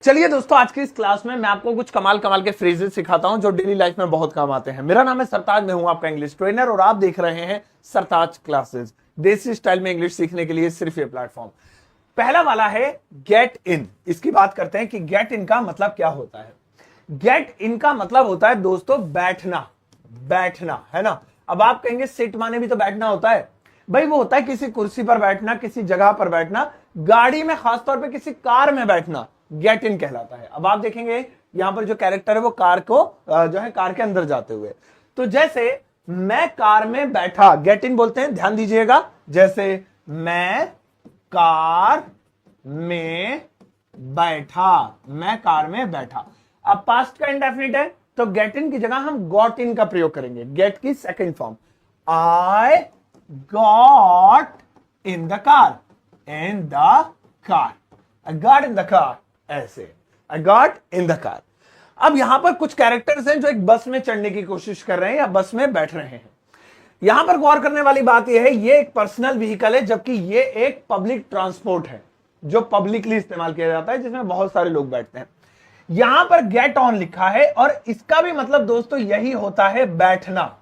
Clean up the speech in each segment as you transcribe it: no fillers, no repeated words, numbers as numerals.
चलिए दोस्तों, आज की इस क्लास में मैं आपको कुछ कमाल कमाल के फ्रेजेस सिखाता हूं जो डेली लाइफ में बहुत काम आते हैं। मेरा नाम है सरताज, मैं हूं आपका इंग्लिश ट्रेनर और आप देख रहे हैं सरताज क्लासेस, देसी स्टाइल में इंग्लिश सीखने के लिए सिर्फ ये प्लेटफॉर्म। पहला वाला है गेट इन। इसकी बात करते हैं कि गेट इन का मतलब क्या होता है। गेट इन का मतलब होता है दोस्तों बैठना, बैठना है ना। अब आप कहेंगे सिट माने भी तो बैठना होता है। भाई वो होता है किसी कुर्सी पर बैठना, किसी जगह पर बैठना, गाड़ी में खासतौर पे किसी कार में बैठना गेट इन कहलाता है। अब आप देखेंगे यहां पर जो कैरेक्टर है वो कार को जो है कार के अंदर जाते हुए, तो जैसे मैं कार में बैठा गेट इन बोलते हैं, ध्यान दीजिएगा। जैसे मैं कार में बैठा, मैं कार में बैठा। अब पास्ट का इंडेफिनिट है तो गेट इन की जगह हम गॉट इन का प्रयोग करेंगे। गेट की second form, I got in the car, in the car, I got in the car, ऐसे I got in the car. अब यहां पर कुछ कैरेक्टर्स हैं जो एक बस में चढ़ने की कोशिश कर रहे हैं या बस में बैठ रहे हैं। यहां पर गौर करने वाली बात यह है, ये एक पर्सनल व्हीकल है जबकि ये एक पब्लिक ट्रांसपोर्ट है जो पब्लिकली इस्तेमाल किया जाता है, जिसमें बहुत सारे लोग बैठते हैं। यहां पर गेट ऑन लिखा है और इसका भी मतलब दोस्तों यही होता है बैठना,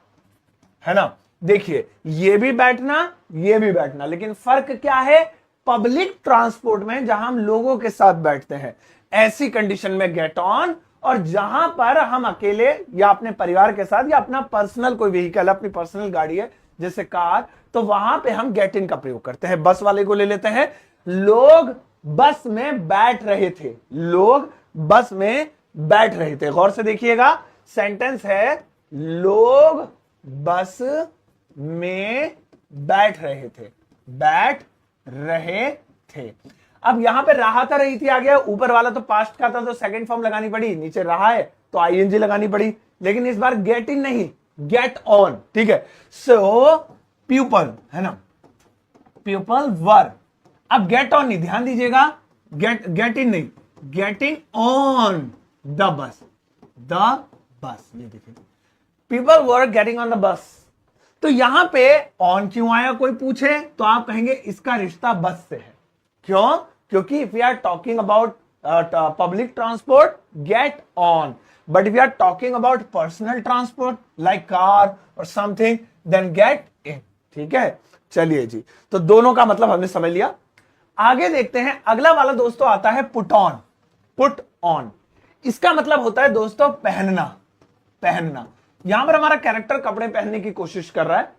है ना। देखिए ये भी बैठना, ये भी बैठना, लेकिन फर्क क्या है, पब्लिक ट्रांसपोर्ट में जहां हम लोगों के साथ बैठते हैं ऐसी कंडीशन में गेट ऑन, और जहां पर हम अकेले या अपने परिवार के साथ या अपना पर्सनल कोई व्हीकल, अपनी पर्सनल गाड़ी है जैसे कार, तो वहां पे हम गेट इन का प्रयोग करते हैं। बस वाले को ले लेते हैं, लोग बस में बैठ रहे थे, लोग बस में बैठ रहे थे। गौर से देखिएगा, सेंटेंस है लोग बस में बैठ रहे थे, बैठ रहे थे। अब यहां पे रहा था, रही थी आ गया, ऊपर वाला तो पास्ट का था तो सेकंड फॉर्म लगानी पड़ी, नीचे रहा है तो आईएनजी लगानी पड़ी, लेकिन इस बार गेट इन नहीं, गेट ऑन, ठीक है। सो पीपल है ना, पीपल वर। अब गेट ऑन नहीं, ध्यान दीजिएगा, गेट इन नहीं, getting on the bus, the bus. ये देखिए people were getting on the bus. तो यहां पे ऑन क्यों आया कोई पूछे तो आप कहेंगे इसका रिश्ता बस से है। क्यों? क्योंकि if we are talking about public transport get on, but if we are talking about personal transport like car और समथिंग देन गेट इन, ठीक है। चलिए जी, तो दोनों का मतलब हमने समझ लिया। आगे देखते हैं, अगला वाला दोस्तों आता है पुट ऑन। पुट ऑन इसका मतलब होता है दोस्तों पहनना, पहनना। यहां पर हमारा कैरेक्टर कपड़े पहनने की कोशिश कर रहा है,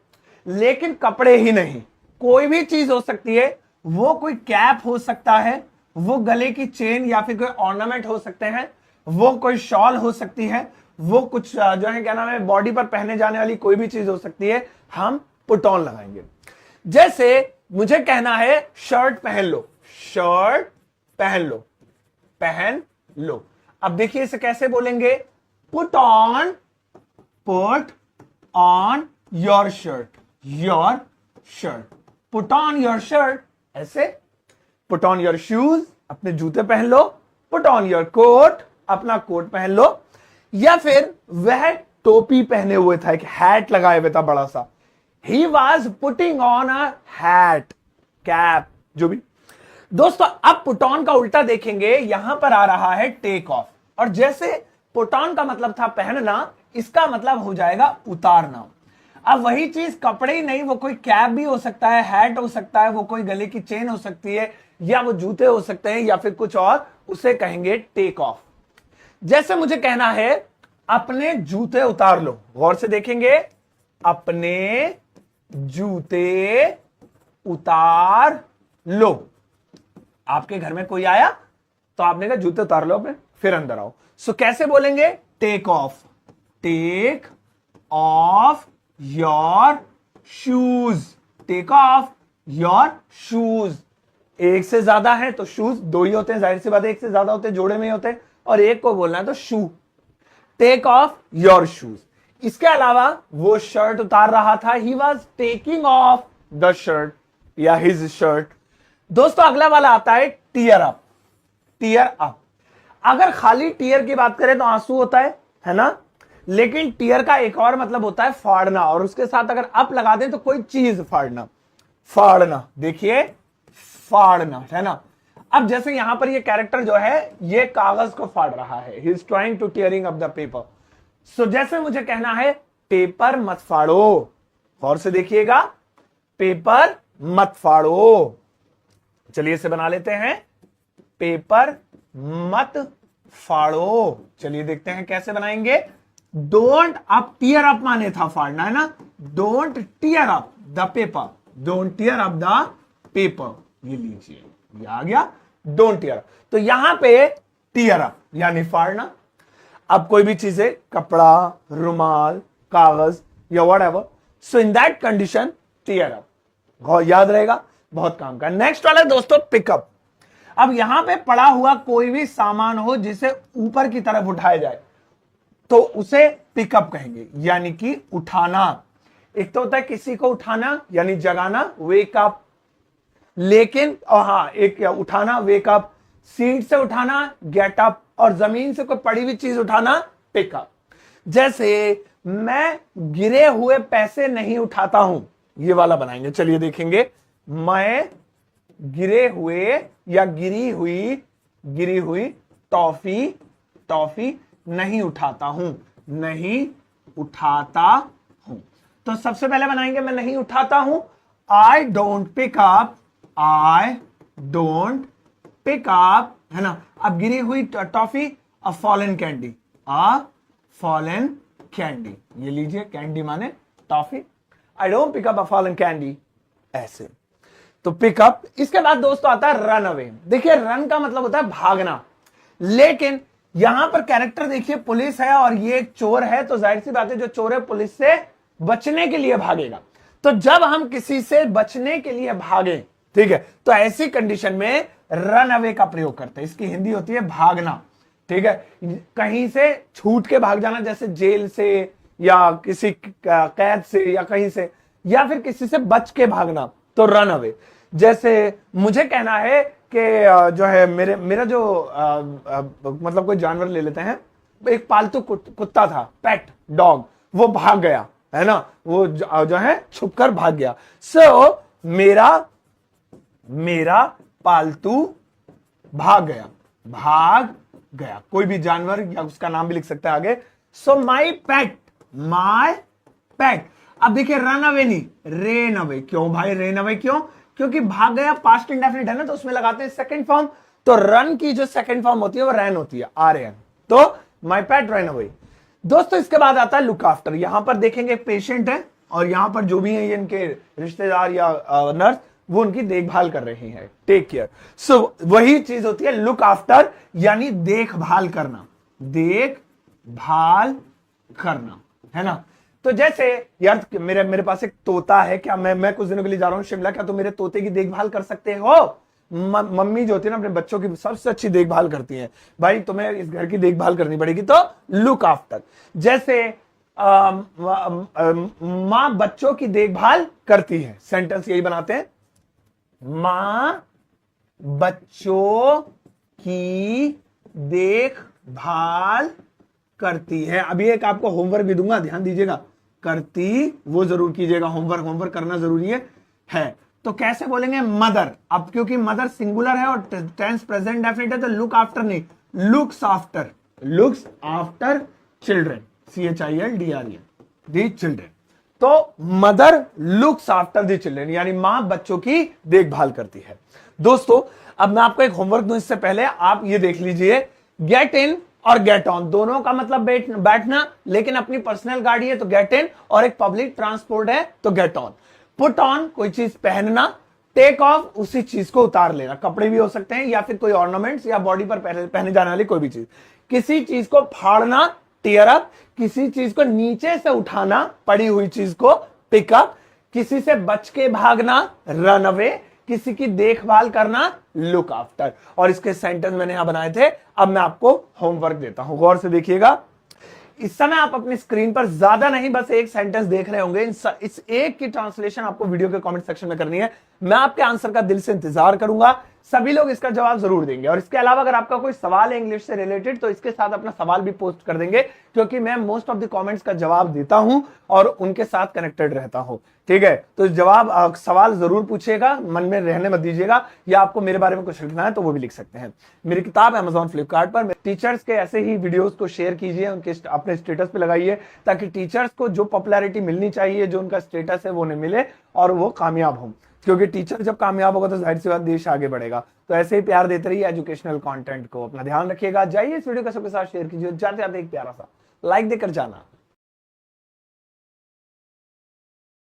लेकिन कपड़े ही नहीं, कोई भी चीज हो सकती है। वो कोई कैप हो सकता है, वो गले की चेन या फिर कोई ऑर्नामेंट हो सकते हैं, वो कोई शॉल हो सकती है, वो कुछ जो है क्या नाम है बॉडी पर पहने जाने वाली कोई भी चीज हो सकती है, हम पुट ऑन लगाएंगे। जैसे मुझे कहना है शर्ट पहन लो, शर्ट पहन लो, पहन लो। अब देखिए इसे कैसे बोलेंगे, put on, put on your shirt, your shirt, put on your shirt, ऐसे। पुट ऑन योर शूज, अपने जूते पहन लो। पुट ऑन योर कोट, अपना कोट पहन लो। या फिर वह टोपी पहने हुए था, एक हैट लगाए हुए था बड़ा सा, he was putting on a hat, cap, जो भी। दोस्तों अब पुट ऑन का उल्टा देखेंगे, यहां पर आ रहा है टेक ऑफ, और जैसे पुट ऑन का मतलब था पहनना, इसका मतलब हो जाएगा उतारना। अब वही चीज कपड़े ही नहीं, वो कोई कैप भी हो सकता है, हैट हो सकता है, वो कोई गले की चेन हो सकती है, या वो जूते हो सकते हैं, या फिर कुछ और, उसे कहेंगे टेक ऑफ। जैसे मुझे कहना है अपने जूते उतार लो, गौर से देखेंगे, अपने जूते उतार लो। आपके घर में कोई आया तो आपने कहा जूते उतार लो अपने, फिर अंदर आओ। सो कैसे बोलेंगे, take off, take off your shoes, take off your shoes. एक से ज्यादा है तो शूज दो ही होते हैं, जाहिर सी बात है, एक से ज्यादा होते हैं जोड़े में ही होते हैं, और एक को बोलना है तो शू, टेक ऑफ योर शूज। इसके अलावा वो शर्ट उतार रहा था, he was taking of the shirt या हिज शर्ट। दोस्तों अगला वाला आता है टीयर अप, टीयर अप। अगर खाली टीयर की बात करें तो आंसू होता है ना, लेकिन टीयर का एक और मतलब होता है फाड़ना, और उसके साथ अगर अप लगा दें तो कोई चीज फाड़ना, फाड़ना। देखिए फाड़ना, है ना। अब जैसे यहां पर ये कैरेक्टर जो है ये कागज को फाड़ रहा है, he is trying to tearing up the paper. So जैसे मुझे कहना है पेपर मत फाड़ो, गौर से देखिएगा, पेपर मत फाड़ो। चलिए इसे बना लेते हैं, पेपर मत फाड़ो। चलिए देखते हैं कैसे बनाएंगे। डोंट, अब टीयर अप माने था फाड़ना, है ना, don't tear up the paper, don't tear up the paper, ये लीजिए, ये आ गया डोंट टीयर अप। तो यहां पे टीयर अप यानी फाड़ना। अब कोई भी चीजें, कपड़ा, रुमाल, कागज या whatever, so in that condition tear up, याद रहेगा, बहुत काम का। नेक्स्ट वाला दोस्तों पिकअप। अब यहां पे पड़ा हुआ कोई भी सामान हो जिसे ऊपर की तरफ उठाया जाए तो उसे पिकअप कहेंगे, यानी कि उठाना। एक तो होता है किसी को उठाना यानी जगाना, वेक अप, लेकिन हाँ एक उठाना वेक अप, सीट से उठाना गेट अप, और जमीन से कोई पड़ी हुई चीज उठाना पिकअप। जैसे मैं गिरे हुए पैसे नहीं उठाता हूं, ये वाला बनाएंगे। चलिए देखेंगे, मैं गिरे हुए या गिरी हुई टॉफी नहीं उठाता हूं, नहीं उठाता हूं। तो सबसे पहले बनाएंगे मैं नहीं उठाता हूं, I don't pick up, I don't pick up, है ना। अब गिरी हुई toffee, a fallen candy, a fallen candy, ये लीजिए, कैंडी माने toffee, I don't pick up a fallen candy, ऐसे। तो पिकअप। इसके बाद दोस्तों आता है रन अवे। देखिए रन का मतलब होता है भागना, लेकिन यहां पर कैरेक्टर देखिए पुलिस है और ये एक चोर है, तो जाहिर सी बात है जो चोर है पुलिस से बचने के लिए भागेगा। तो जब हम किसी से बचने के लिए भागे, ठीक है, तो ऐसी कंडीशन में रन अवे का प्रयोग करते हैं। इसकी हिंदी होती है भागना, ठीक है, कहीं से छूट के भाग जाना, जैसे जेल से या किसी कैद से या कहीं से, या फिर किसी से बच के भागना, तो रन अवे। जैसे मुझे कहना है कि जो है मेरा जो मतलब कोई जानवर ले लेते हैं, एक पालतू कुत्ता था, पेट डॉग, वो भाग गया, है ना, वो जो है छुपकर भाग गया। सो मेरा पालतू भाग गया, कोई भी जानवर या उसका नाम भी लिख सकते हैं आगे। सो माई पेट, अब देखिए रन अवे नहीं, रेन अवे। क्यों भाई रेन अवे, क्यों? क्योंकि भाग गया पास्ट इंडेफिनिट है ना, तो उसमें लगाते हैं सेकंड फॉर्म, तो रन की जो सेकंड फॉर्म होती है वो रैन होती है, RAN, तो माई पेट रैन अवे। दोस्तों इसके बाद आता है लुक आफ्टर। यहां पर देखेंगे पेशेंट है और यहां पर जो भी है ये इनके रिश्तेदार या नर्स, वो उनकी देखभाल कर रही है, टेक केयर। सो वही चीज होती है लुक आफ्टर, यानी देखभाल करना, है ना। तो जैसे यार मेरे पास एक तोता है, क्या मैं कुछ दिनों के लिए जा रहा हूं शिमला, क्या तुम मेरे तोते की देखभाल कर सकते हो? मम्मी जो होती है ना अपने बच्चों की सबसे अच्छी देखभाल करती हैं, भाई तुम्हें इस घर की देखभाल करनी पड़ेगी, तो लुक आफ्टर। जैसे मां बच्चों की देखभाल करती है, सेंटेंस यही बनाते हैं, मां बच्चों की देखभाल करती है। अभी एक आपको होमवर्क भी दूंगा, ध्यान दीजिएगा, करती वो जरूर कीजिएगा, होमवर्क करना जरूरी है। तो कैसे बोलेंगे मदर, अब क्योंकि मदर सिंगुलर है और टेंस प्रेजेंट डेफिनिट है, तो लुक आफ्टर नहीं, looks after children, CHILDREN, the children. तो mother looks after the children, यानी मां बच्चों की देखभाल करती है। दोस्तों अब मैं आपको एक होमवर्क दूं, इससे पहले आप ये देख लीजिए, गेट इन और गेट ऑन दोनों का मतलब बैठना, लेकिन अपनी पर्सनल गाड़ी है तो गेट इन, और एक पब्लिक ट्रांसपोर्ट है तो गेट ऑन। पुट ऑन कोई चीज पहनना, टेक ऑफ उसी चीज को उतार लेना, कपड़े भी हो सकते हैं या फिर कोई ऑर्नामेंट्स या बॉडी पर पहने जाने वाली कोई भी चीज। किसी चीज को फाड़ना, टीयर अप, किसी चीज को नीचे से उठाना, पड़ी हुई चीज को पिकअप, किसी से बच के भागना, रन अवे, किसी की देखभाल करना, लुक आफ्टर। और इसके सेंटेंस मैंने यहां बनाए थे, अब मैं आपको होमवर्क देता हूं, गौर से देखिएगा। इस समय आप अपनी स्क्रीन पर ज्यादा नहीं, बस एक सेंटेंस देख रहे होंगे, इस एक की ट्रांसलेशन आपको वीडियो के कमेंट सेक्शन में करनी है। मैं आपके आंसर का दिल से इंतजार करूंगा। सभी लोग इसका जवाब जरूर देंगे। और इसके अलावा अगर आपका कोई सवाल है इंग्लिश से रिलेटेड तो इसके साथ अपना सवाल भी पोस्ट कर देंगे, क्योंकि मैं मोस्ट ऑफ द कमेंट्स का जवाब देता हूं और उनके साथ कनेक्टेड रहता हूं। ठीक है, तो जवाब सवाल जरूर पूछिएगा, मन में रहने मत दीजिएगा, या आपको मेरे बारे में कुछ लिखना है तो वो भी लिख सकते हैं। मेरी किताब अमेजॉन फ्लिपकार्ट पर। टीचर्स के ऐसे ही वीडियोस को शेयर कीजिए, उनके अपने स्टेटस पे लगाइए, ताकि टीचर्स को जो पॉपुलैरिटी मिलनी चाहिए, जो उनका स्टेटस है वो उन्हें मिले और वो कामयाब हो। क्योंकि टीचर जब कामयाब होगा तो जाहिर सी बात देश आगे बढ़ेगा। तो ऐसे ही प्यार देते रहिए एजुकेशनल कंटेंट को। अपना ध्यान रखिएगा। जाइए इस वीडियो को सबके साथ शेयर कीजिए। जाते जाते एक प्यारा सा लाइक देकर जाना।